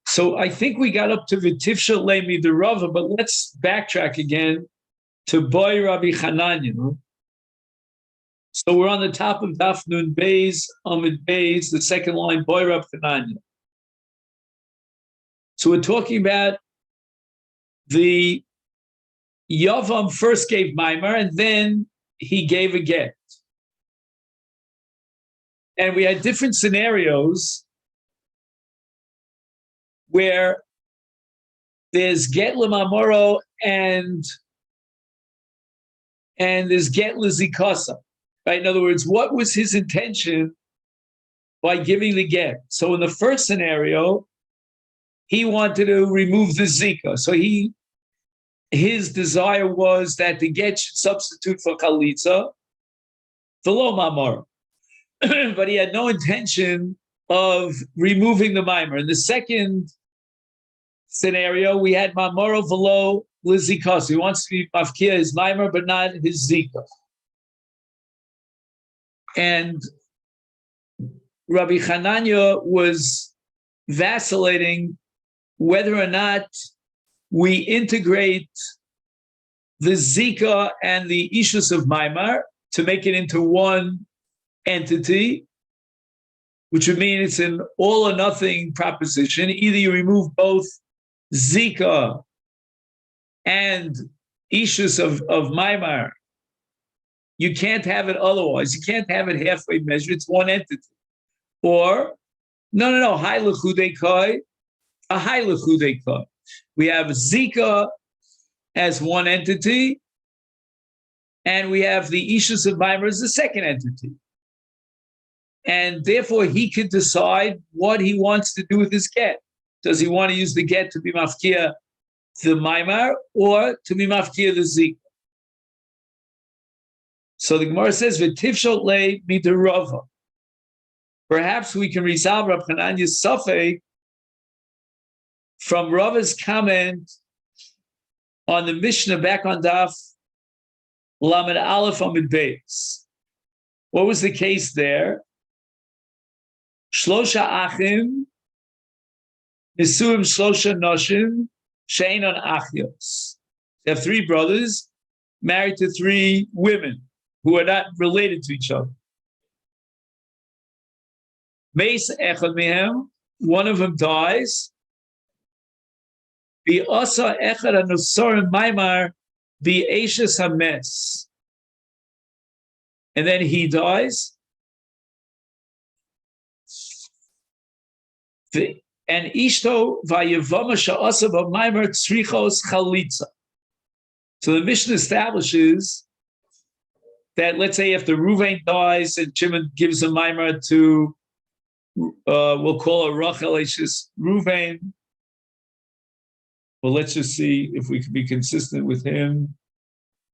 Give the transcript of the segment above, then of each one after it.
So I think we got up to V'tifsha Leimi the Rava, but let's backtrack again to Boy Rabbi Chananya. So we're on the top of Daf Nun Beis, Amid Beis, the second line, Boy Rabbi Chananya. So we're talking about the Yavam first gave Maimar, and then he gave a get. And we had different scenarios where there's get lemamoro and there's get lezikasa. Right? In other words, what was his intention by giving the get? So in the first scenario, he wanted to remove the zika. So his desire was that the get should substitute for chalitza, the lo mamoro. But he had no intention of removing the mimer. In the second scenario, we had mamoro velo lizikas. He wants to be mafkia his mimer, but not his zika. And Rabbi Chananya was vacillating whether or not we integrate the zika and the ishus of maimar to make it into one entity, which would mean it's an all or nothing proposition. Either you remove both zika and ishus of maimar. You can't have it otherwise. You can't have it halfway measured. It's one entity. Or, no, hai l'chudei kai, a hai l'chudei kai. We have zika as one entity, and we have the ishus of maimar as the second entity. And therefore, he could decide what he wants to do with his get. Does he want to use the get to be mafkia the maimar or to be mafkia the zika? So the Gemara says, "V'tifshot le miderava." Perhaps we can resolve Rav Chananya's suffix from Rava's comment on the Mishnah back on Daf Lamed Aleph Amid Beis. What was the case there? Shlosha achim, nisuim shlosha noshim, she'enon achios. They have three brothers married to three women who are not related to each other. Meis echad mehem, one of them dies. Bi'asa echad hanusorim maimar bi'eshes hames. And then he dies. And ishto vayevama sha'asa b'maimar tzrichos chalitza. So the Mishnah establishes that, let's say, if the Ruvain dies and Shimon gives a maimar to, we'll call her Rachel Eishes Ruvain. Well, let's just see if we can be consistent with him.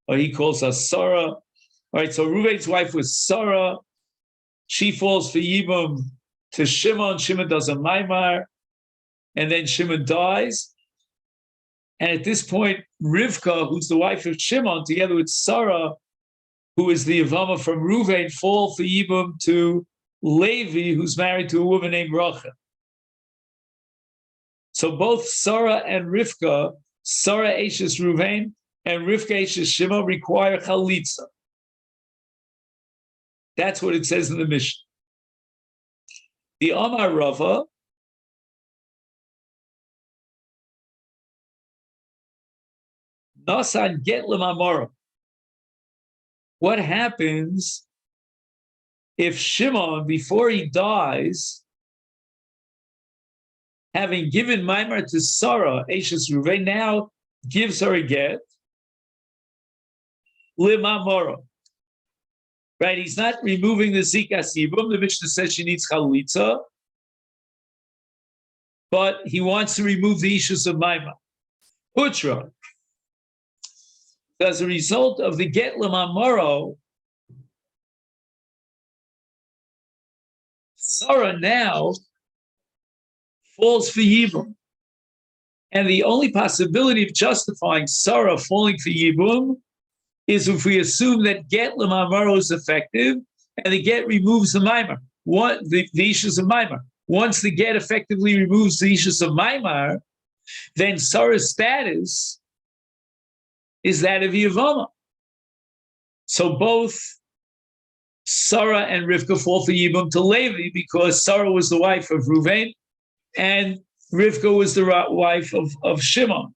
He calls her Sarah. All right, so Ruvain's wife was Sarah. She falls for Yibum to Shimon. Shimon does a maimar, and then Shimon dies. And at this point, Rivka, who's the wife of Shimon, together with Sarah, who is the Yevamot from Ruvain, fall for Yibum to Levi, who's married to a woman named Rachel. So both Sarah and Rivka, Sarah Eishes Ruvain and Rivka Eishes Shimon, require chalitza. That's what it says in the Mishnah. The Amar Rava Nasan get lemamora. What happens if Shimon, before he dies, having given maimar to Sarah, Eishes Ruvain, now gives her a get, lemamora. Right? He's not removing the zikas yibum. The Mishnah says she needs chalitza, but he wants to remove the issues of maimar. Putra. As a result of the get lemamoro, Sarah now falls for Yibum. And the only possibility of justifying Sarah falling for Yibum is if we assume that get lemamoro is effective and the get removes the maimar, the issues of maimar. once the get effectively removes the ishus of Maimar, then Sarah's status is that of Yevamot. So both Sarah and Rivka fall for Yibum to Levi because Sarah was the wife of Reuven and Rivka was the wife of Shimon.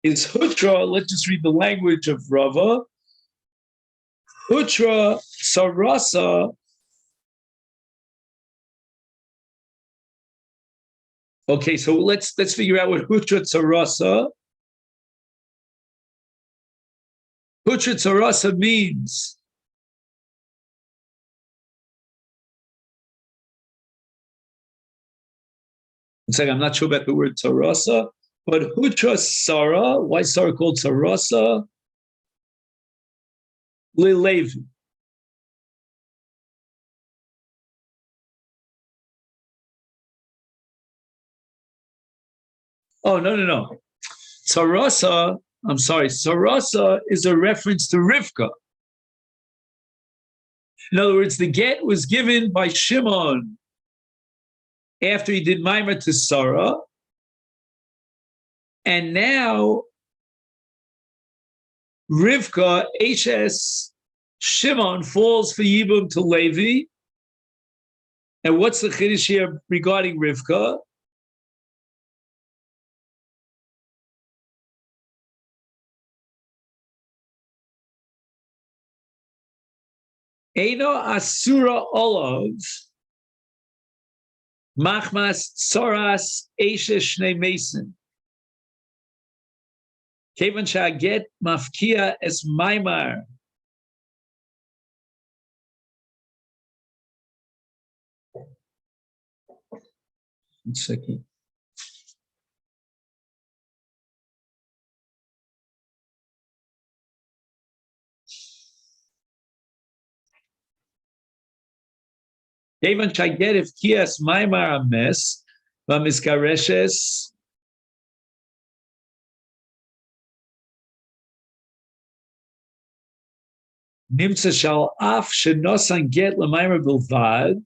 Is Hutra, let's just read the language of Rava. Hutra Sarasa. Okay, so let's figure out what Hutra Sarasa. Hutra Sarasa means it's like I'm not sure about the word Sarasa, but Hutra Sara, why is Sarah called Sarasa? Levi. Oh, no. Sarasa, I'm sorry, Sarasa is a reference to Rivka. In other words, the get was given by Shimon after he did Maimar to Sarah, and now Rivka, H.S. Shimon, falls for Yibum to Levi. And what's the chiddush here regarding Rivka? Eino asura olav machmas tsoras eshe shnei mason. Kevan shaget mafkia es maimar. One second. Kevan shaget if kias maimar ames v'miskareshes. Nimtza shal af shenosan get l'maimer bilvad,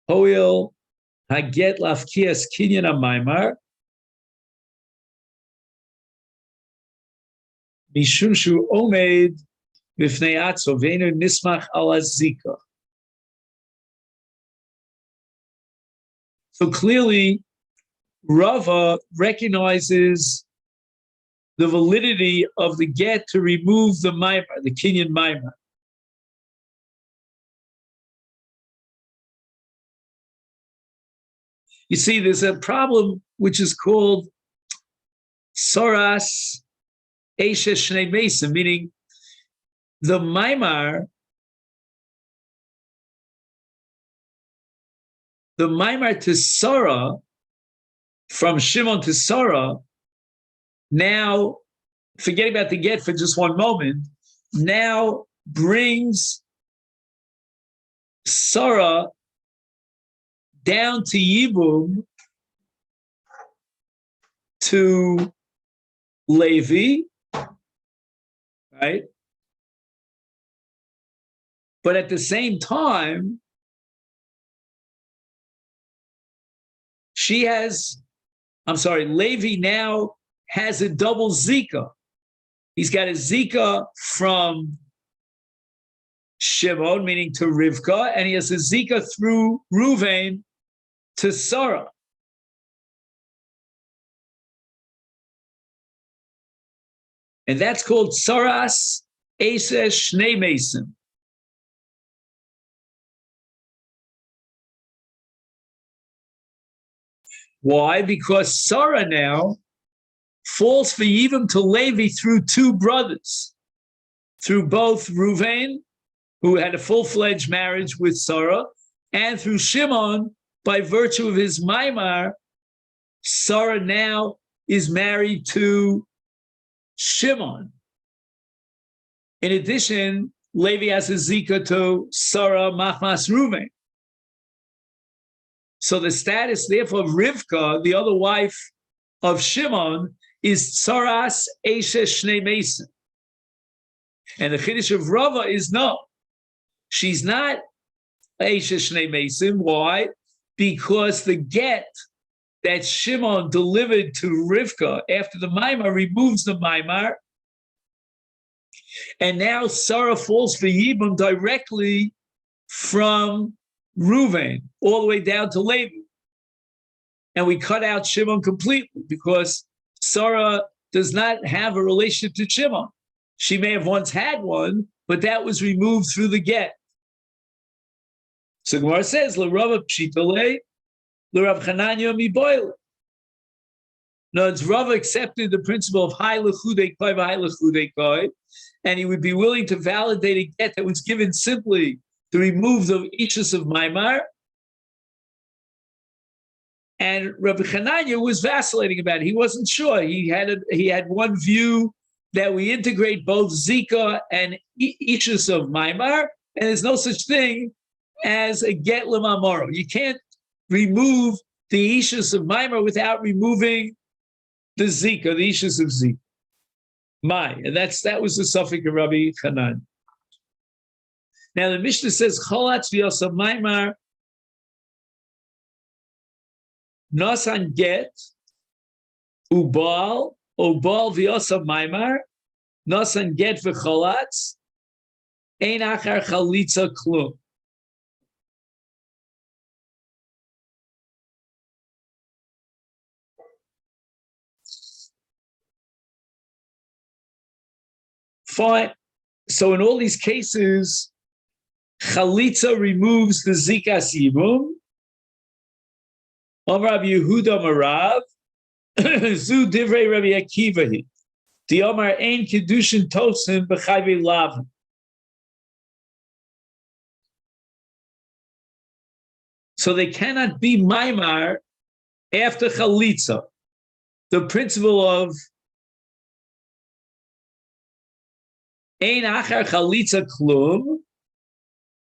hoil haget lafkias kinyan amaimar, mishum shu omed b'fnei atzo v'enu nismach al azika. So clearly, Rava recognizes the validity of the get to remove the maimar, the kinyan maimar. You see, there's a problem which is called soras eshe shnei mesa, meaning the maimar to Sarah, from Shimon to Sarah, now, forget about the get for just one moment, now brings Sarah down to Yibum to Levi, right? But at the same time, Levi now has a double Zika. He's got a Zika from Shimon, meaning to Rivka, and he has a Zika through Reuven to Sarah. And that's called Saras Eses Shnei Mason. Why? Because Sarah now falls for Yibum to Levi through two brothers, through both Reuven, who had a full-fledged marriage with Sarah, and through Shimon, by virtue of his maimar. Sarah now is married to Shimon. In addition, Levi has a zika to Sarah Machmas Reuven. So the status, therefore, of Rivka, the other wife of Shimon, is Tsaras Eshes Shnei Mason. And the Chiddush of Rava is no. She's not Eshes Shnei Mason. Why? Because the get that Shimon delivered to Rivka after the Maimar removes the Maimar. And now Sarah falls for Yibam directly from Reuven all the way down to Levi. And we cut out Shimon completely because Sarah does not have a relationship to Shimon. She may have once had one, but that was removed through the get. So Gemara says, L'Rava Pshitole, L'Rav Chananya Miboile. No, it's Rava accepted the principle of Hai L'Chudei Koi V'Hai L'Chudei Koi, and he would be willing to validate a get that was given simply to remove the Ishus of Maimar. And Rabbi Chananya was vacillating about it. He wasn't sure. He had one view that we integrate both Zika and Ishus of Maimar, and there's no such thing as a get lemamoro. You can't remove the Ishus of Maimar without removing the Zika, the Ishus of Zika. And that was the suffix of Rabbi Chananya. Now the Mishnah says, Cholatz v'yosa Maimar Nasan get ubal v'yosa Maimar Nasan get v'cholatz ein achar chalitza klum. Fine. So in all these cases, chalitza removes the zikas yibum. Amar Rabbi Yehuda Marav, Zu Divrei Rabbi Akiva. The Amar Ein Kedushin Tosin B'Chayvei Lav. So they cannot be Maimar after chalitza. The principle of Ein Achar Chalitza Klum,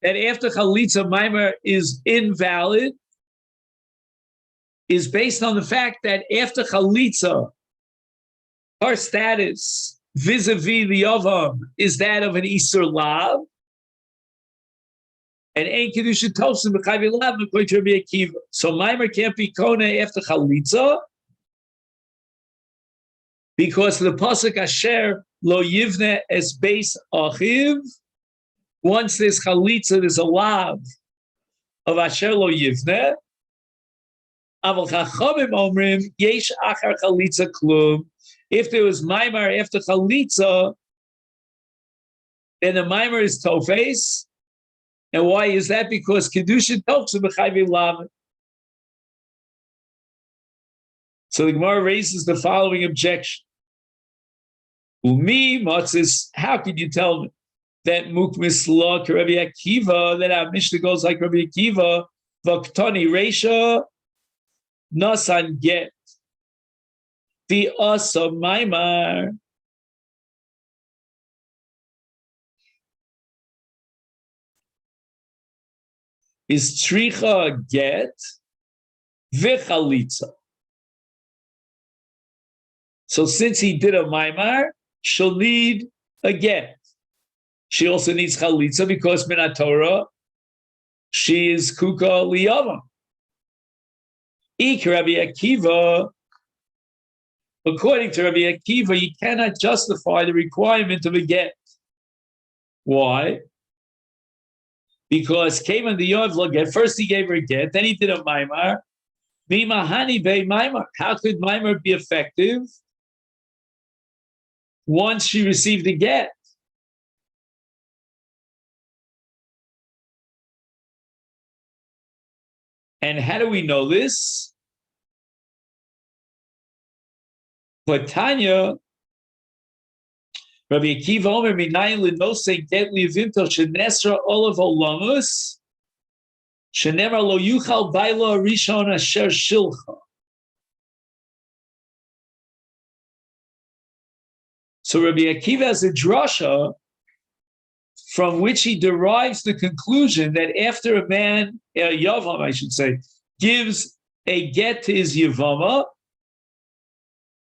that after chalitza Maimar is invalid, is based on the fact that after chalitza, her status vis-a-vis the Yavam is that of an Isur Lav, and Ein Kedusha Tosim B'Chayvei Lav according to Rabbi Akiva. So Maimar can't be Kona after chalitza because the pasuk Asher Lo Yivne Es Beis Achiv. Once there's chalitza, there's a Lav of Asher Lo Yivne. Aval Chachamim Omrim Yesh Achar Chalitza Klum. If there was Maimar after Chalitza, then the Maimar is Tofes. And why is that? Because Kedushin Tofes B'Chayvei Lav. So the Gemara raises the following objection. Umi Matzis, how can you tell me that Mukmis Law Rabbi Akiva, that our Mishnah goes like Rabbi Akiva, Vaktani Reisha, Nasan get the Asa Maimar. Is Tricha get Vichalitza. So since he did a Maimar, she'll need a get. She also needs Chalitza because Minatorah, she is Kuka Liyava. Rabbi Akiva, according to Rabbi Akiva, you cannot justify the requirement of a get. Why? Because came in the Yovla get. First he gave her a get, then he did a Maimar. Mimahani be Maimar. How could Maimar be effective once she received a get? And how do we know this? But Tanya, Rabbi Akiva Omer Minayin Linosei Get Livinto Shenesra Olav Olamus Shenemar Lo Yuchal Baila Rishon Asher Shilcha. So Rabbi Akiva has a drasha from which he derives the conclusion that after a man, Yavam, I should say, gives a get to his Yevamot,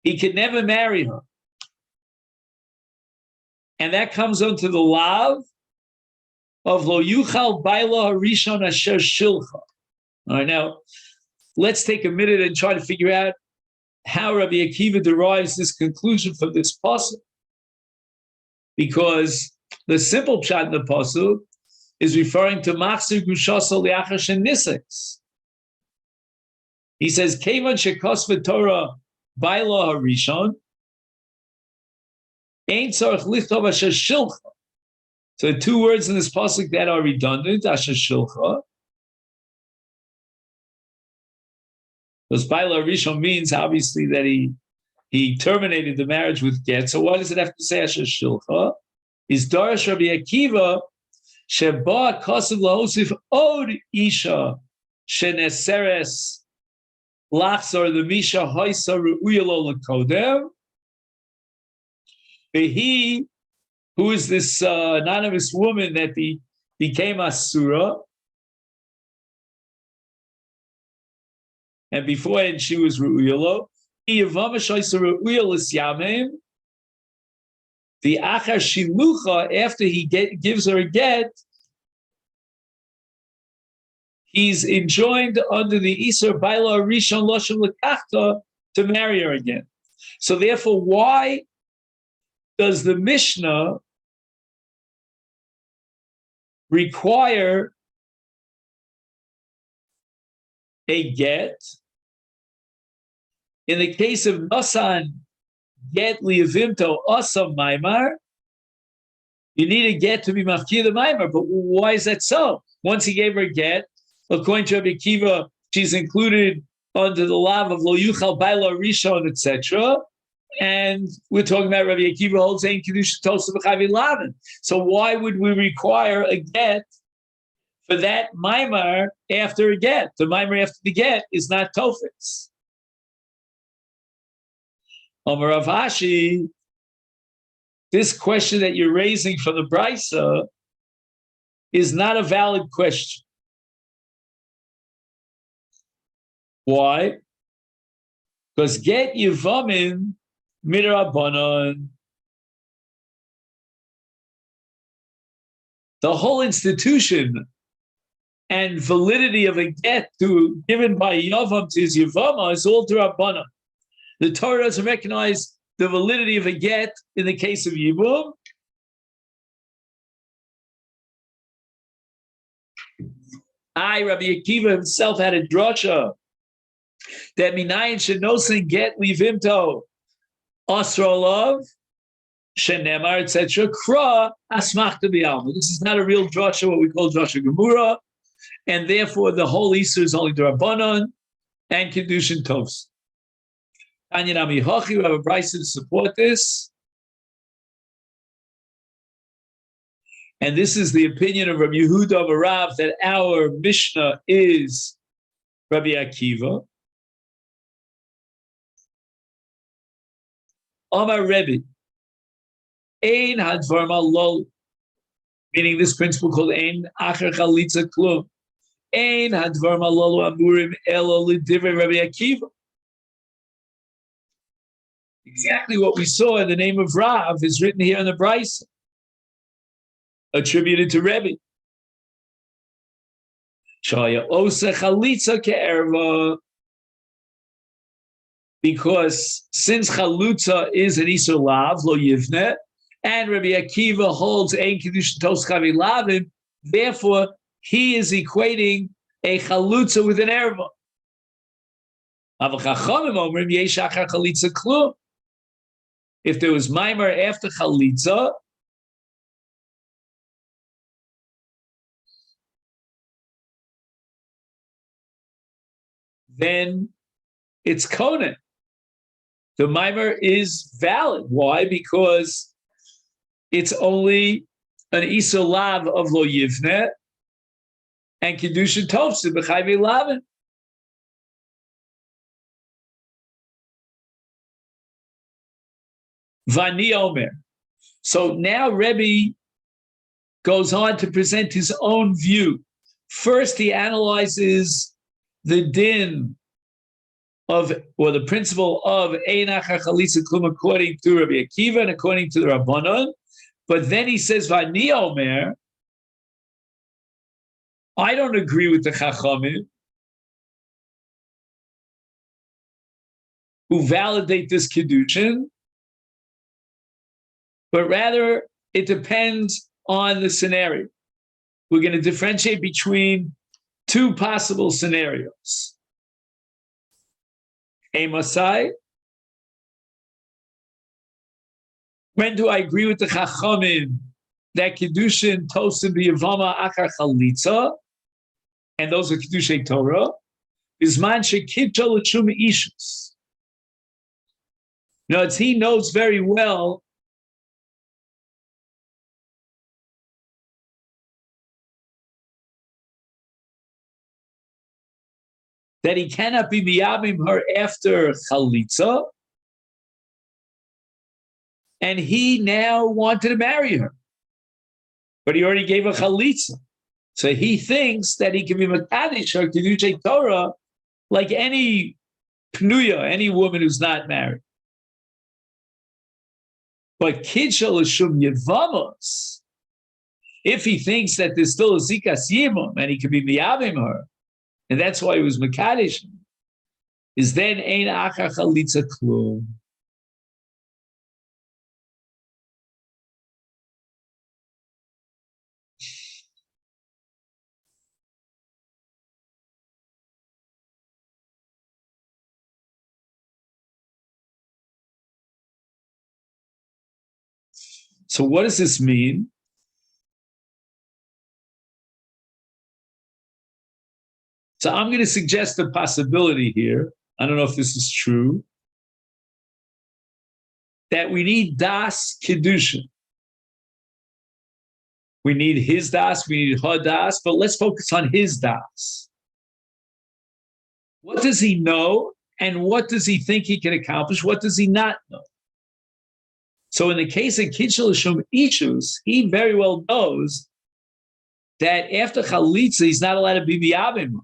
he can never marry her. And that comes onto the lav of lo yuchal baila harishon asher shilcha. All right, now let's take a minute and try to figure out how Rabbi Akiva derives this conclusion from this pasuk, because the simple pshat in the pasuk is referring to machzir gushasa liachar sheniseks. He says, "Kevan shekos v'Torah baila harishon ain't tzarich lichtov asher shilcha." So two words in this pasuk that are redundant, asher shilcha. Because baila harishon means obviously that he terminated the marriage with get. So why does it have to say asher shilcha? Is darash Rabbi Akiva sheba kosev lahosif od isha sheneseres lachzor the misha haisa reuyalo lekodem. He, who is this anonymous woman that became asura, and beforehand she was reuyalo. The achar shilucha, after he gives her a get, he's enjoined under the Isur Baila Rishon Loshem Lekachta to marry her again. So therefore, why does the Mishnah require a get? In the case of Nasan, get liavimto asam maimar, you need a get to be mafkir the maimar. But why is that so? Once he gave her a get, according to Rabbi Akiva, she's included under the lav of lo yuchal baila rishon, etc. And we're talking about Rabbi Akiva holds ein kedusha tosa b'chavi lavin. So why would we require a get for that maimar after a get? The maimar after the get is not tofis. Amar Rav Ashi, this question that you're raising from the Brisa is not a valid question. Why? Because get Yevamin midrabanan. The whole institution and validity of a get given by Yavam to his Yevama is all Rabbanan. The Torah doesn't recognize the validity of a get in the case of Yibum. Rabbi Akiva himself had a drasha that minayin shenosin get livimto asrolov shenemar etc. Kra asmachta b'alma. This is not a real drasha, what we call drasha gemura, and therefore the whole Isur is only D'Rabbanan and Kedushin Tovs. We have a Brisa to support this. And this is the opinion of Rabbi Yehuda Barav that our Mishnah is Rabbi Akiva. Amar Rebbe, Ein hadvar malol, meaning this principle called Ein acher chalitza klum. Ein hadvar malol amurim elo l'divrei Rabbi Akiva. Exactly what we saw in the name of Rav is written here in the Brisa, attributed to Rebbe. Shaya osa chalitza ke'erva, because since chalutza is an Isur lav lo yivne, and Rabbi Akiva holds ein kedushin tos chavi lavim, therefore he is equating a chalutza with an erva. Aval chachamim omrim yesh achar chalitza klum. If there was Maimar after Chalitza, then it's Konen. The Maimar is valid. Why? Because it's only an Isur Lav of Lo Yivne and Kedushin Tovsa B'chayvi Lavin. Vani Omer. So now Rebbe goes on to present his own view. First, he analyzes the din of, or the principle of Ein Achar Chalitza Klum according to Rabbi Akiva and according to the Rabbanon. But then he says, Vani Omer, I don't agree with the Chachamim who validate this Kiddushin, but rather it depends on the scenario. We're going to differentiate between two possible scenarios. A Masai, when do I agree with the Chachamim that Kiddushin Tosim B'Yevama Achar Chalitza, and those are Kiddushay Torah, Bizman Shekidcha L'Tshum Ishus. Now, he knows very well that he cannot be miyabim her after chalitza, and he now wanted to marry her, but he already gave her chalitza. So he thinks that he can be makadosh her kedushay Torah like any pnuya, any woman who's not married. But kidshal l'shum yevamos, if he thinks that there's still a zikas yimum and he can be miyabim her, and that's why he was makadosh, is then ein achar chalitza klum. So what does this mean? So I'm going to suggest a possibility here. I don't know if this is true. That we need das kiddushin. We need his das, we need her das, but let's focus on his das. What does he know, and what does he think he can accomplish? What does he not know? So in the case of Kidshel Shum Ishus, he very well knows that after Chalitza, he's not allowed to be Miyabim.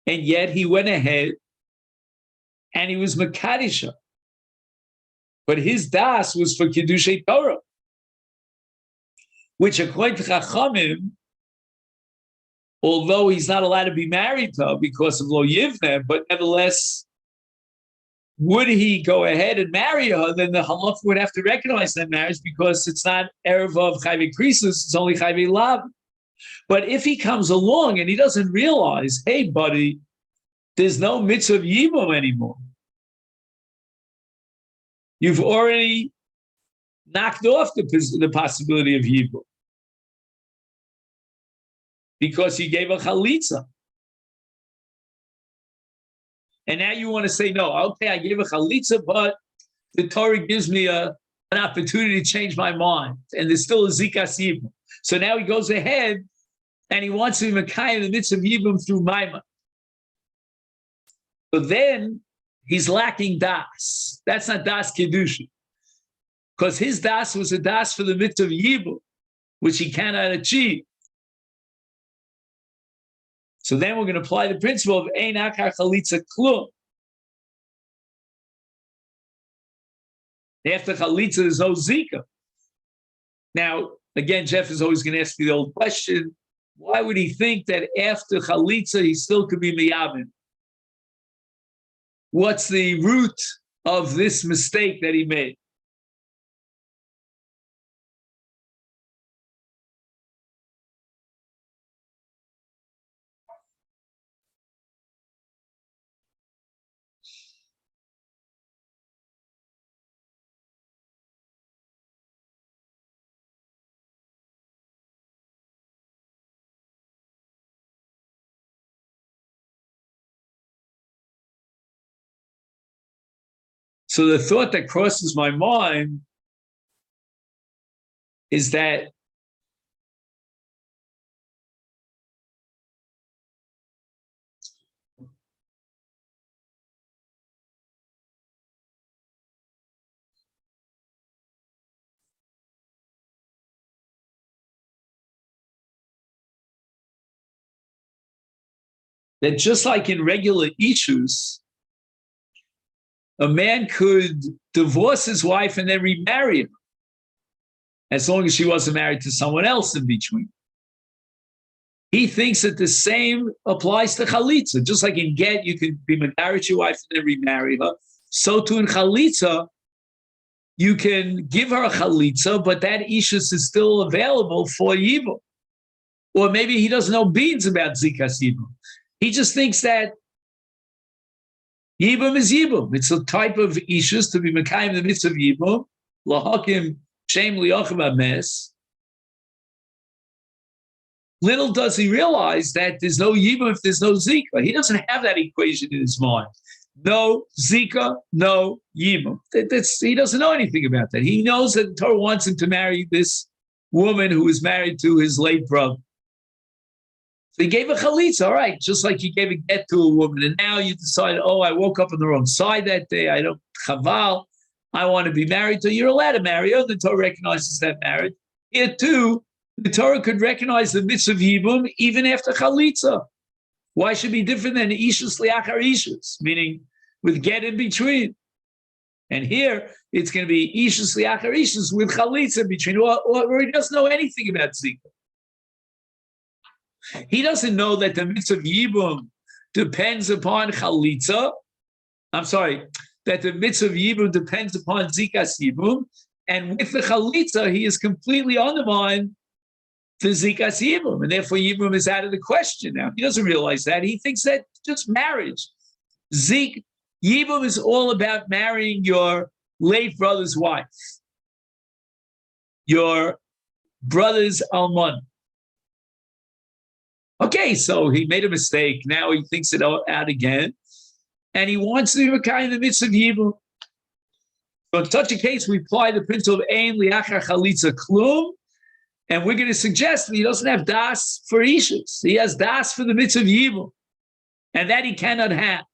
And yet he went ahead and he was Makadisha. But his das was for Kiddushay Torah, which according to Chachamim, although he's not allowed to be married to her because of Lo Yivneh, but nevertheless, would he go ahead and marry her, then the halach would have to recognize that marriage because it's not Erev of Chayvei Krisus, it's only Chayvei Lav. But if he comes along and he doesn't realize, hey, buddy, there's no mitzvah of Yibum anymore. You've already knocked off the possibility of Yibum because you gave a chalitza. And now you want to say, no, okay, I gave a chalitza, but the Torah gives me an opportunity to change my mind. And there's still a zikas yibum. So now he goes ahead and he wants to be Mekayim in the midst of yibum through Maimon. So then he's lacking das. That's not das Kiddushin. Because his das was a das for the mitzvah of yibum, which he cannot achieve. So then we're going to apply the principle of Ein Akar Chalitza Klum. After Chalitza, there's no Zika. Now, again, Jeff is always going to ask me the old question, why would he think that after Chalitza, he still could be Miyabim? What's the root of this mistake that he made? So the thought that crosses my mind is that that just like in regular issues, a man could divorce his wife and then remarry her, as long as she wasn't married to someone else in between. He thinks that the same applies to chalitza. Just like in get, you can be married to your wife and then remarry her. So too in chalitza, you can give her a chalitza, but that ishus is still available for yibum. Or maybe he doesn't know beans about zikas yibum. He just thinks that yibum is yibum. It's a type of ishus to be mekayim the mitzvah of yibum. Lahakim shem liachim ames. Little does he realize that there's no yibum if there's no zika. He doesn't have that equation in his mind. No zika, no yibum. He doesn't know anything about that. He knows that the Torah wants him to marry this woman who is married to his late brother. So he gave a chalitza, all right, just like he gave a get to a woman. And now you decide, oh, I woke up on the wrong side that day. I don't chaval. I want to be married to her. You're allowed to marry her. The Torah recognizes that marriage. Here too, the Torah could recognize the mitzvah of yibum even after chalitza. Why should it be different than ishus liachar ishus, meaning with get in between? And here, it's going to be ishus liachar ishus with chalitza in between, or he doesn't know anything about zika. He doesn't know that the mitzvah of yibum depends upon chalitza. I'm sorry, that the mitzvah of yibum depends upon zikas yibum, and with the chalitza, he is completely undermined the zikas yibum, and therefore yibum is out of the question now. He doesn't realize that. He thinks that just marriage. Yibum is all about marrying your late brother's wife, your brother's almon. Okay, so he made a mistake. Now he thinks it out again, and he wants to be a kind of the mitzvah of yibum. So in such a case, we apply the principle of ein liachar chalitza klum, and we're going to suggest that he doesn't have das for ishus. He has das for the mitzvah of yibum, and that he cannot have.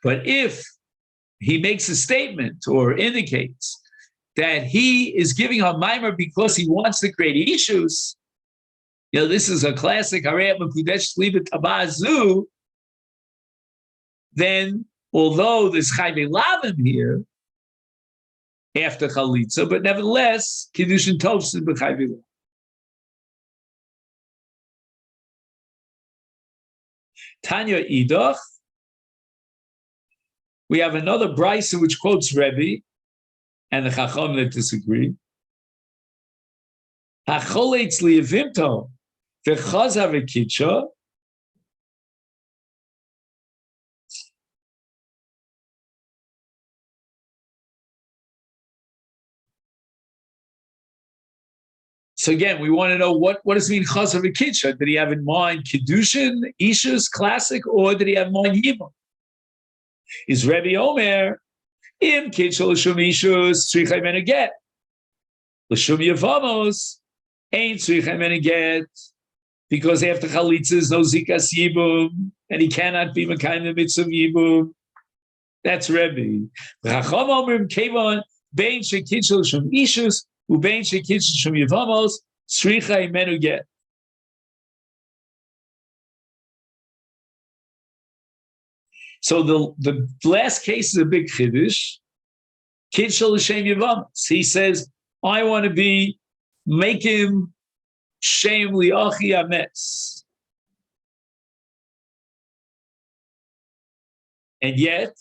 But if he makes a statement or indicates that he is giving her mimer because he wants to create ishus, this is a classic, then although there's chayve lavim here, after chalitza, but nevertheless, kiddushin tovsin b'chayve lavim. Tanya idach, we have another brisa which quotes Rebbe, and the Chacham that disagree. Hacholetz liyavimto v'chaza v'kitsha. So again, we want to know what does it mean chaza v'kitsha? Did he have in mind kiddushin, ishus, classic, or did he have in mind yibum? Is Rebbe Omer im kitchel l'shum ishus tzricha mena get l'shum yevamos ain't tzricha mena get, because after chalitza is no zikas yibum and he cannot be mekayim the mitzvah yibum. That's Rebbe. Chacham Omer kevon bein shekitchel l'shum ishus ubein shekitchel l'shum yevamos tzricha mena get. So the last case is a big chiddush. Kitchel l'shem yevamos. He says, I want to make him shem liachi ames. And yet,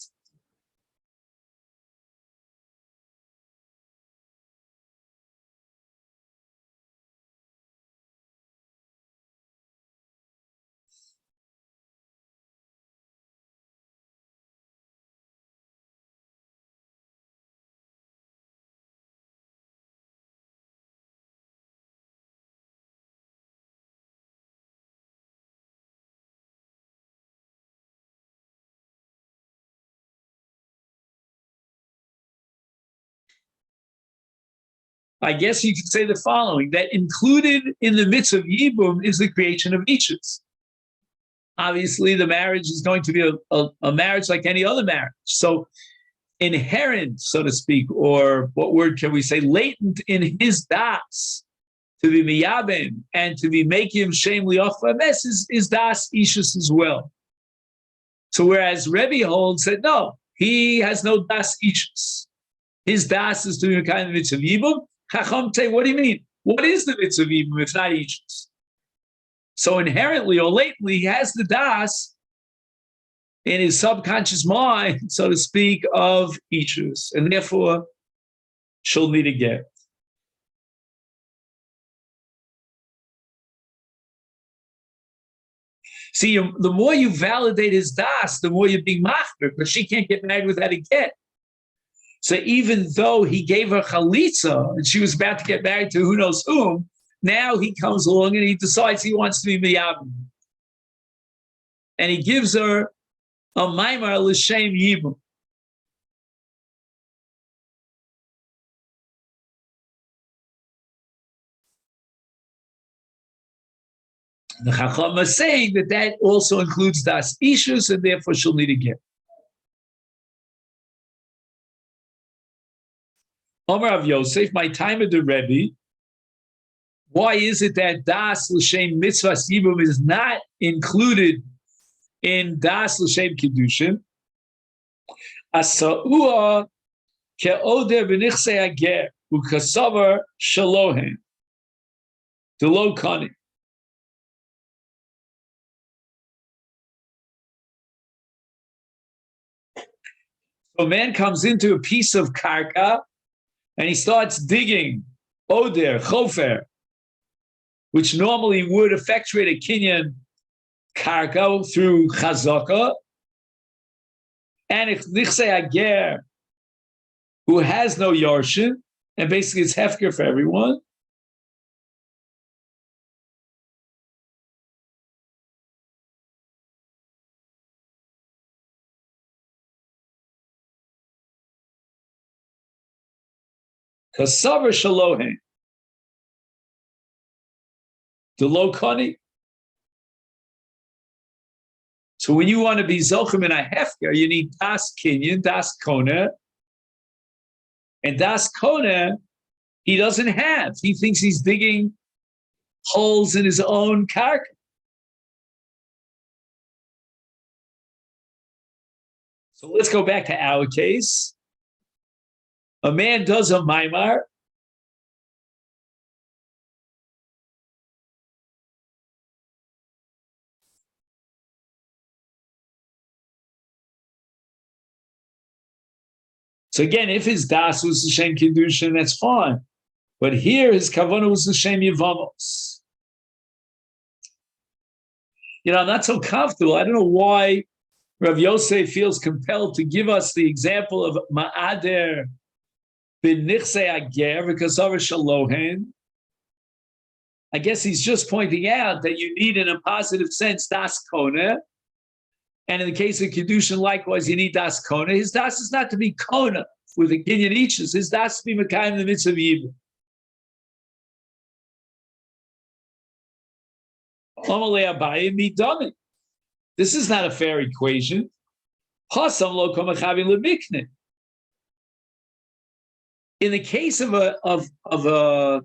I guess you could say the following, that included in the mitzvah of yibum is the creation of ishus. Obviously, the marriage is going to be a marriage like any other marriage. So inherent, so to speak, or what word can we say, latent in his das, to be miyabim and to be making him shame liach v'ames is das ishus as well. So whereas Rebbe holds that no, he has no das ishus. His das is doing a kind of mitzvah yibum. Chacham say, what do you mean? What is the mitzvah yibum if not ishus? So inherently or latently, he has the das in his subconscious mind, so to speak, of ishus, and therefore she'll need a get. See, the more you validate his das, the more you're being machmer, because she can't get married without a get. So even though he gave her chalitza and she was about to get married to who knows whom, now he comes along and he decides he wants to be miyabim. And he gives her a maimar l'shem yibum. The Chacham is saying that that also includes das ishus, and therefore she'll need a get. Omer of Yosef, my time of the Rebbe, why is it that das l'shem mitzvah yibum is not included in das l'shem kiddushin? Asa'ua ke'oder b'nichsei hager u'kasavar shalohen d'lo kani. So a man comes into a piece of karka and he starts digging oder, chofer, which normally would effectuate a kinyan karka through chazaka, and if nichsei hager, who has no yarshin, and basically it's hefker for everyone, kasavar shalohen, the low kani. So when you want to be zochem in a hefker, you need das kinyan, das kona, and das kona he doesn't have. He thinks he's digging holes in his own karka. So let's go back to our case. A man does a maimar. So again, if his das was l'shem kiddushin, that's fine. But here his kavanah was l'shem Yevamot. I'm not so comfortable. I don't know why Rav Yosef feels compelled to give us the example of ma'ader b'nichsei hager v'kasavar shalohen. I guess he's just pointing out that you need, in a positive sense, das kona. And in the case of Kiddushin, likewise, you need das kona. His das is not to be kona with a ginyan ichus. His das to be mekayim the mitzvah yibum. This is not a fair equation. In the case of a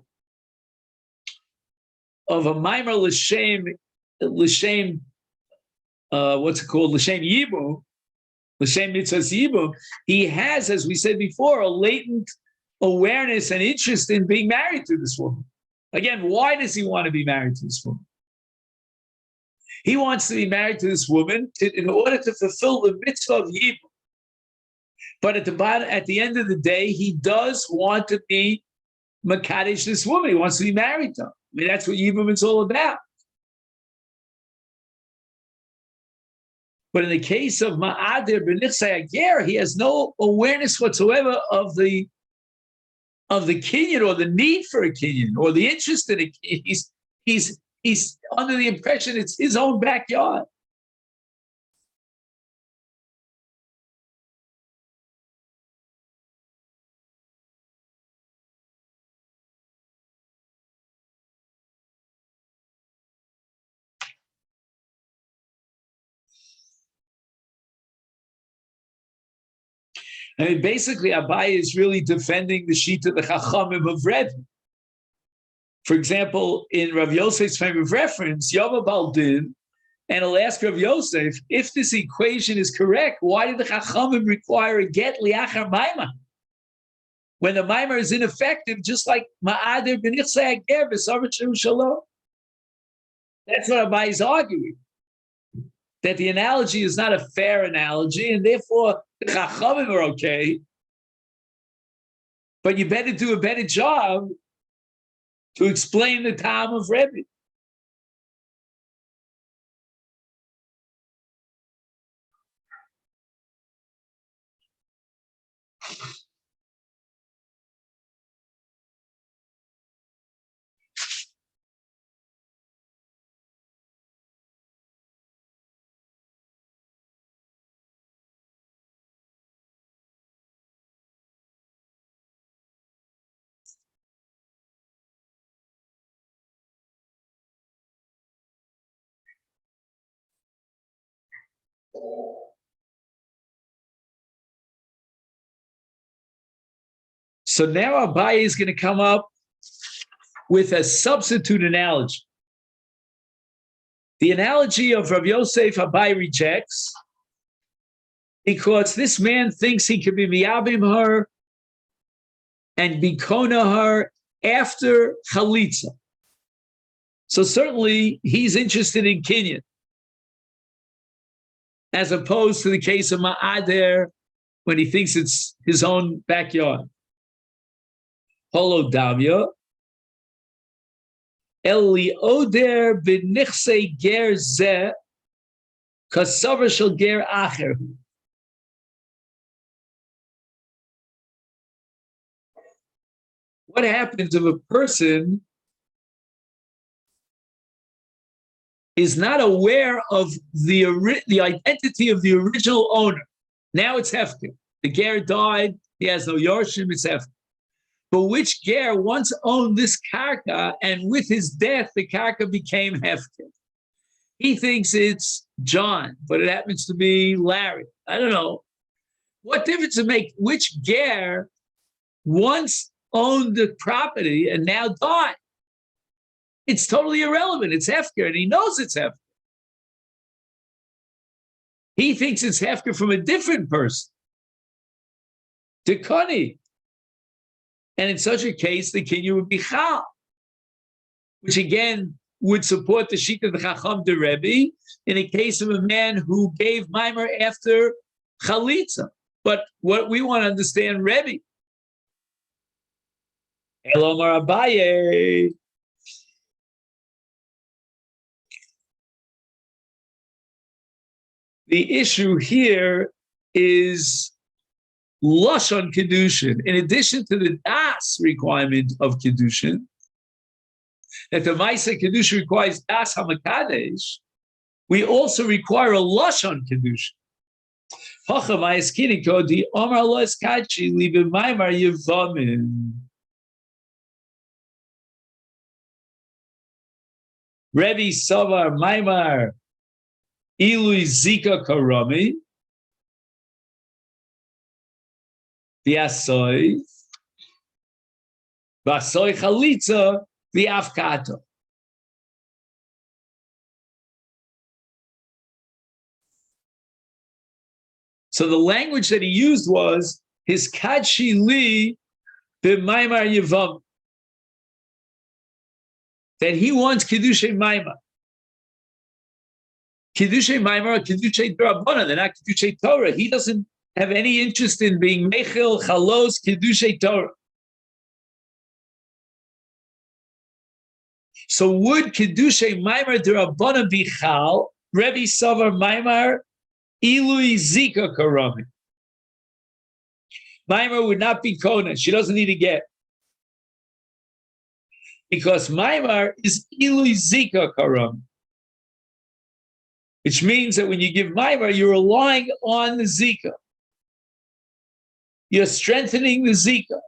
maimer l'shem what's it called, l'shem yibum, l'shem mitzvah yibum, he has, as we said before, a latent awareness and interest in being married to this woman. Again, why does he want to be married to this woman? He wants to be married to this woman in order to fulfill the mitzvah of yibum. But at the end of the day, he does want to be makadesh this woman. He wants to be married to her. I mean, that's what yibum is all about. But in the case of ma'ader b'nichsei hager, he has no awareness whatsoever of the kinyan or the need for a kinyan or the interest in a kinyan. He's under the impression it's his own backyard. I mean, basically, Abaye is really defending the Shita, the Chachamim of Rebbe. For example, in Rav Yosef's frame of reference, Yom Baldin, and he'll ask Rav Yosef, if this equation is correct, why did the Chachamim require a get liachar maimar? When the maimar is ineffective, just like ma'adir b'nichsei hager v'savet shalom. That's what Abai is arguing. That the analogy is not a fair analogy, and therefore the Chachamim are okay, but you better do a better job to explain the time of Rebbe. So now Abaye is going to come up with a substitute analogy. The analogy of Rav Yosef Abaye rejects because this man thinks he can be miyabim her and bikona her after chalitza. So certainly he's interested in kinyan, as opposed to the case of ma'ader when he thinks it's his own backyard. Holo davya. Eli oder b'nichsei ger zeh kasavar shel ger acher. What happens if a person is not aware of the identity of the original owner? Now it's hefker. The ger died. He has no yorshim. It's hefker. But which ger once owned this karka, and with his death, the karka became hefker? He thinks it's John, but it happens to be Larry. I don't know. What difference does it make which ger once owned the property and now died? It's totally irrelevant. It's hefker, and he knows it's hefker. He thinks it's hefker from a different person, Dekoni. And in such a case, the kinyan would be chal, which again would support the sheet of the Chacham de Rebbe in a case of a man who gave Maimer after chalitza. But what we want to understand, Rebbe, Elomar Abaye, the issue here is Lashon Kedushin. In addition to the Das requirement of Kedushin, that the Masechet Kedushin requires Das HaMakadesh, we also require a Lashon Kedushin. Rebbe Savar Maimar Ilui Zika Karami V'asoi Chalitza V'afkato. So the language that he used was his Kadshi Li B'maimar Yevamot, that he wants Kiddushay Maimar. Kiddushay Maimar or Kiddushay D'Rabbanan, they're not Kiddushay Torah. He doesn't have any interest in being Mechil, Chalos, Kiddushay Torah. So would Kiddushay Maimar D'Rabbanan be Chal, Rebbe Savar Maimar, Ilui Zika Karami? Maimar would not be Kona. She doesn't need to get. Because Maimar is Ilui Zika Karami. Which means that when you give Maimar, you're relying on the Zika. You're strengthening the Zika.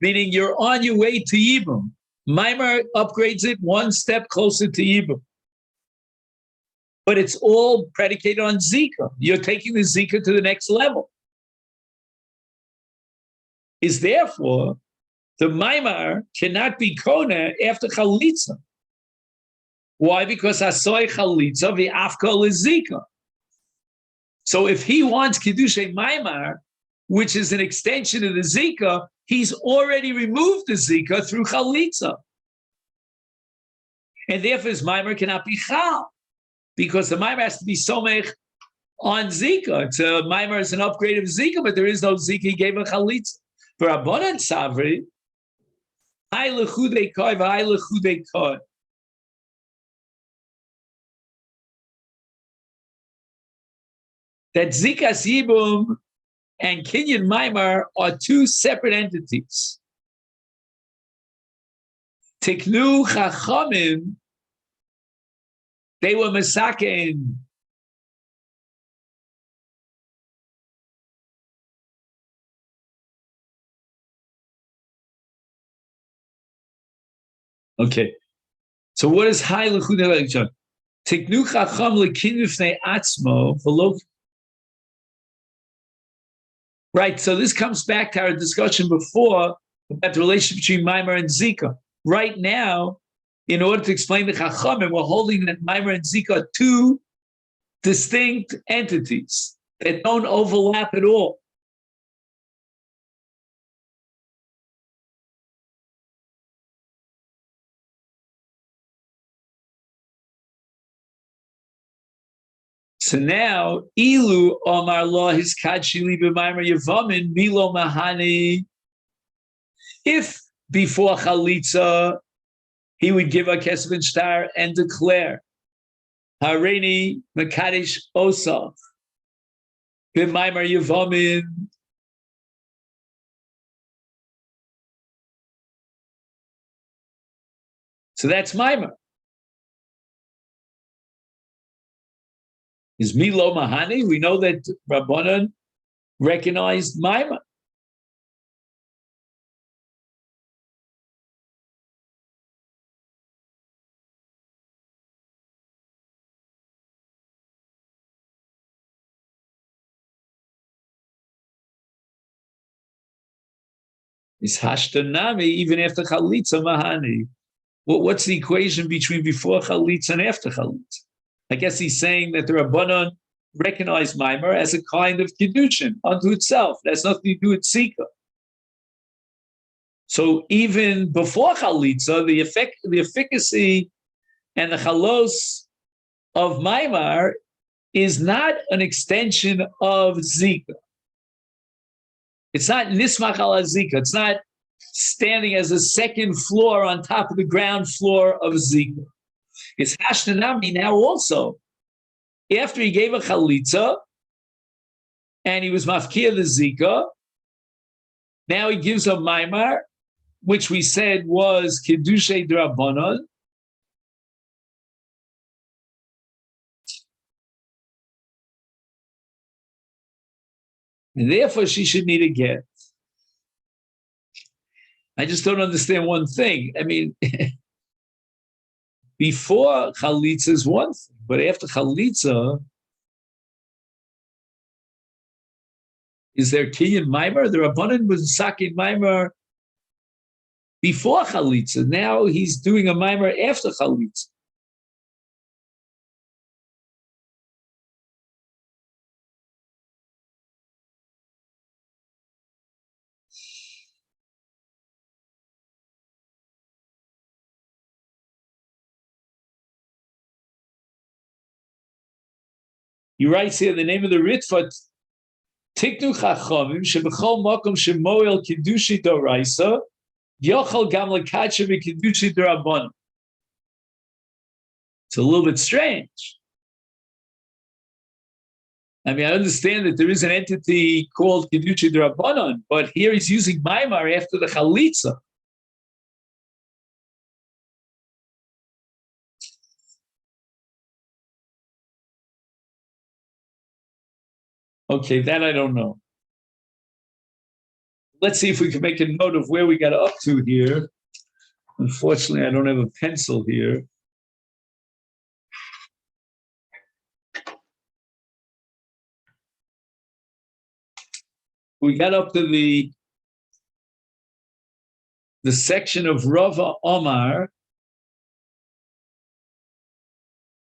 Meaning you're on your way to Yibum. Maimer upgrades it one step closer to Yibum. But it's all predicated on Zika. You're taking the Zika to the next level. Is therefore, the Maimar cannot be Kona after Chalitza. Why? Because Asoy Chalitza, the Afkal is Zika. So if he wants Kiddushay Maimar, which is an extension of the Zika, he's already removed the Zika through Chalitza. And therefore his Maimar cannot be Chal, because the Maimar has to be Somech on Zika. It's a Maimar is an upgrade of Zika, but there is no Zika. He gave a Chalitza. For Rabbanan Savri, I lechudei koi v'ai lechudei koi. That Zikas Yibum and Kinyan Maimar are two separate entities. Tiknu Chachamim, they were Masakein. Okay, so what is Hai Lechudei Koi? Tiknu Chacham lekinu fnei atzmo v'lo. Right, so this comes back to our discussion before about the relationship between Maimar and Zika. Right now, in order to explain the Chachamim, we're holding that Maimar and Zika are two distinct entities that don't overlap at all. So now, Ilu Omar Law his Kadshili b'Maimar Yevamin Milo Mahani. If before Chalitza he would give a Kesef and Shtar and declare Hareini Mekadesh Osaf b'Maimar Yevamin. So that's Maimar. Is Milo Mahani? We know that Rabbanan recognized Maimar. Is Hashtanami even after Chalitza Mahani? What's the equation between before Chalitza and after Chalitza? I guess he's saying that the Rabbanan recognize Maimar as a kind of Kiddushin unto itself. That's nothing to do with Zika. So even before Chalitza, the efficacy and the chalos of Maimar is not an extension of Zika. It's not Nismach ala Zika. It's not standing as a second floor on top of the ground floor of Zika. It's Hashtanami now also. After he gave a Chalitza and he was Mafkia the Zika, now he gives a Maimar, which we said was Kiddushay D'Rabbanan. And therefore she should need a get. I just don't understand one thing. I mean, before Chalitza is one thing, but after Chalitza, is there Kinyan Maimar? The Rabbanan was Sakin Maimar before Chalitza. Now he's doing a Maimar after Chalitza. He writes here the name of the Ritva, Tiknu Chachamim, Shebechol Makom Shemoel Kiddushi Doraisa, Yochel Gam Lekacha V'Kiddushi D'Rabbanan. It's a little bit strange. I mean, I understand that there is an entity called Kiddushi D'Rabbanan, but here he's using Maimar after the Chalitza. Okay, that I don't know. Let's see if we can make a note of where we got up to here. Unfortunately, I don't have a pencil here. We got up to the section of Rava Omar.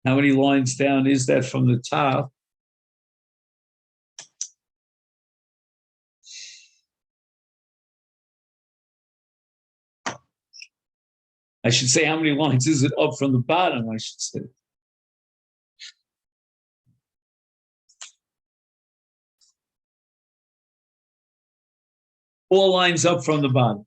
How many lines down is that from the top? I should say, how many lines is it up from the bottom, I should say. Four lines up from the bottom.